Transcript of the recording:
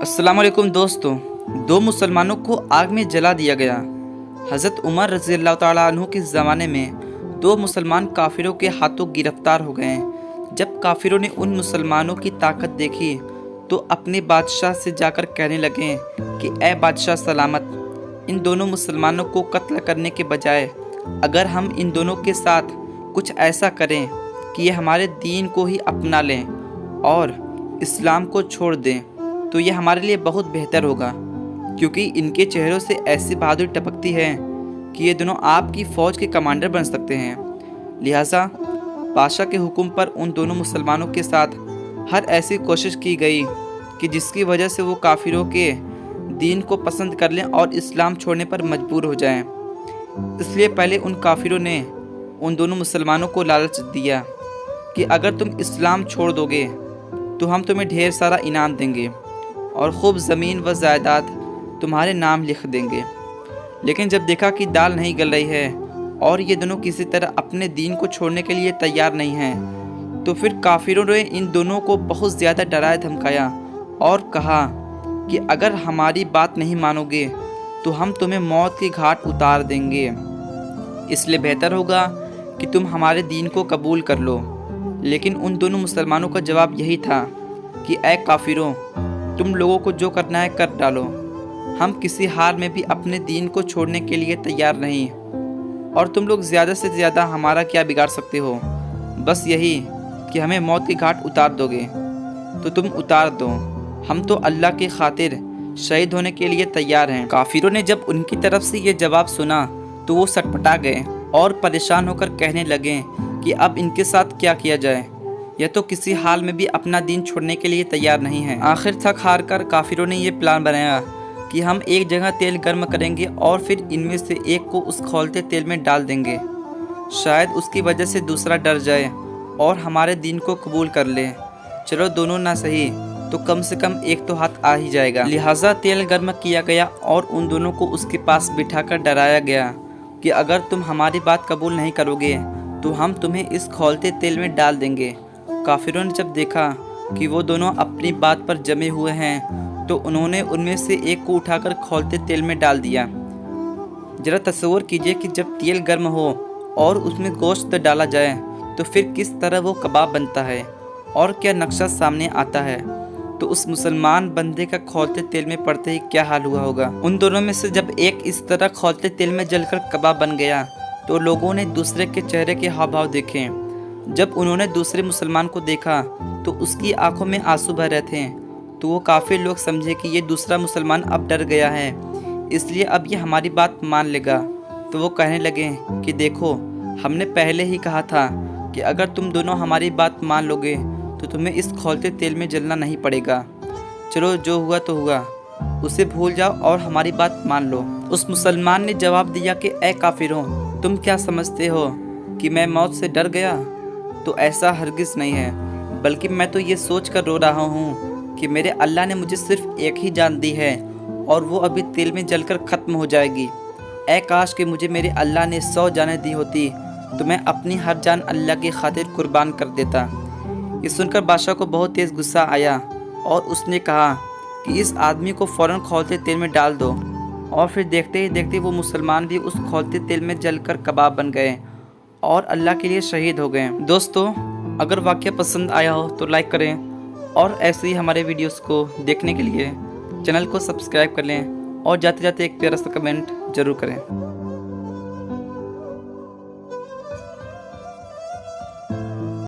अस्सलाम वालेकुम दोस्तों। दो मुसलमानों को आग में जला दिया गया। हज़रत उमर रज़ी अल्लाह ताला अन्हु के ज़माने में दो मुसलमान काफिरों के हाथों गिरफ्तार हो गए। जब काफिरों ने उन मुसलमानों की ताकत देखी तो अपने बादशाह से जाकर कहने लगे कि ए बादशाह सलामत, इन दोनों मुसलमानों को कत्ल करने के बजाय अगर हम इन दोनों के साथ कुछ ऐसा करें कि ये हमारे दीन को ही अपना लें और इस्लाम को छोड़ दें तो ये हमारे लिए बहुत बेहतर होगा, क्योंकि इनके चेहरों से ऐसी बहादुरी टपकती है कि ये दोनों आपकी फ़ौज के कमांडर बन सकते हैं। लिहाजा बादशाह के हुक्म पर उन दोनों मुसलमानों के साथ हर ऐसी कोशिश की गई कि जिसकी वजह से वो काफिरों के दीन को पसंद कर लें और इस्लाम छोड़ने पर मजबूर हो जाएं। इसलिए पहले उन काफिरों ने उन दोनों मुसलमानों को लालच दिया कि अगर तुम इस्लाम छोड़ दोगे तो हम तुम्हें ढेर सारा इनाम देंगे और खूब ज़मीन व जायदाद तुम्हारे नाम लिख देंगे। लेकिन जब देखा कि दाल नहीं गल रही है और ये दोनों किसी तरह अपने दीन को छोड़ने के लिए तैयार नहीं हैं, तो फिर काफिरों ने इन दोनों को बहुत ज़्यादा डराया धमकाया और कहा कि अगर हमारी बात नहीं मानोगे तो हम तुम्हें मौत के घाट उतार देंगे। इसलिए बेहतर होगा कि तुम हमारे दीन को कबूल कर लो। लेकिन उन दोनों मुसलमानों का जवाब यही था कि ऐ काफिरों, तुम लोगों को जो करना है कर डालो, हम किसी हाल में भी अपने दीन को छोड़ने के लिए तैयार नहीं, और तुम लोग ज़्यादा से ज़्यादा हमारा क्या बिगाड़ सकते हो, बस यही कि हमें मौत के घाट उतार दोगे तो तुम उतार दो, हम तो अल्लाह की खातिर शहीद होने के लिए तैयार हैं। काफिरों ने जब उनकी तरफ से ये जवाब सुना तो वो सटपटा गए और परेशान होकर कहने लगे कि अब इनके साथ क्या किया जाए, यह तो किसी हाल में भी अपना दीन छोड़ने के लिए तैयार नहीं है। आखिर थक हार कर काफिरों ने यह प्लान बनाया कि हम एक जगह तेल गर्म करेंगे और फिर इनमें से एक को उस खौलते तेल में डाल देंगे, शायद उसकी वजह से दूसरा डर जाए और हमारे दीन को कबूल कर ले। चलो दोनों ना सही तो कम से कम एक तो हाथ आ ही जाएगा। लिहाजा तेल गर्म किया गया और उन दोनों को उसके पास बिठाकर डराया गया कि अगर तुम हमारी बात कबूल नहीं करोगे तो हम तुम्हें इस खौलते तेल में डाल देंगे। काफिरों ने जब देखा कि वो दोनों अपनी बात पर जमे हुए हैं तो उन्होंने उनमें से एक को उठाकर खौलते तेल में डाल दिया। ज़रा तस्वीर कीजिए कि जब तेल गर्म हो और उसमें गोश्त डाला जाए तो फिर किस तरह वो कबाब बनता है और क्या नक्शा सामने आता है। तो उस मुसलमान बंदे का खौलते तेल में पड़ते ही क्या हाल हुआ होगा। उन दोनों में से जब एक इस तरह खौलते तेल में जलकर कबाब बन गया तो लोगों ने दूसरे के चेहरे के हाव भाव देखे। जब उन्होंने दूसरे मुसलमान को देखा तो उसकी आंखों में आंसू भर रहे थे, तो वो काफ़ी लोग समझे कि ये दूसरा मुसलमान अब डर गया है, इसलिए अब ये हमारी बात मान लेगा। तो वो कहने लगे कि देखो, हमने पहले ही कहा था कि अगर तुम दोनों हमारी बात मान लोगे तो तुम्हें इस खौलते तेल में जलना नहीं पड़ेगा। चलो जो हुआ तो हुआ, उसे भूल जाओ और हमारी बात मान लो। उस मुसलमान ने जवाब दिया कि ए काफिरों, तुम क्या समझते हो कि मैं मौत से डर गया? तो ऐसा हरगिज़ नहीं है, बल्कि मैं तो ये सोच कर रो रहा हूँ कि मेरे अल्लाह ने मुझे सिर्फ एक ही जान दी है और वो अभी तेल में जलकर ख़त्म हो जाएगी। ऐ काश कि मुझे मेरे अल्लाह ने 100 जानें दी होती तो मैं अपनी हर जान अल्लाह की खातिर कुर्बान कर देता। ये सुनकर बादशाह को बहुत तेज़ गुस्सा आया और उसने कहा कि इस आदमी को फ़ौरन खौलते तेल में डाल दो। और फिर देखते ही देखते वो मुसलमान भी उस खौलते तेल में जलकर कबाब बन गए और अल्लाह के लिए शहीद हो गए। दोस्तों, अगर वाक़या पसंद आया हो तो लाइक करें और ऐसे ही हमारे वीडियोस को देखने के लिए चैनल को सब्सक्राइब कर लें और जाते जाते एक प्यारा सा कमेंट ज़रूर करें।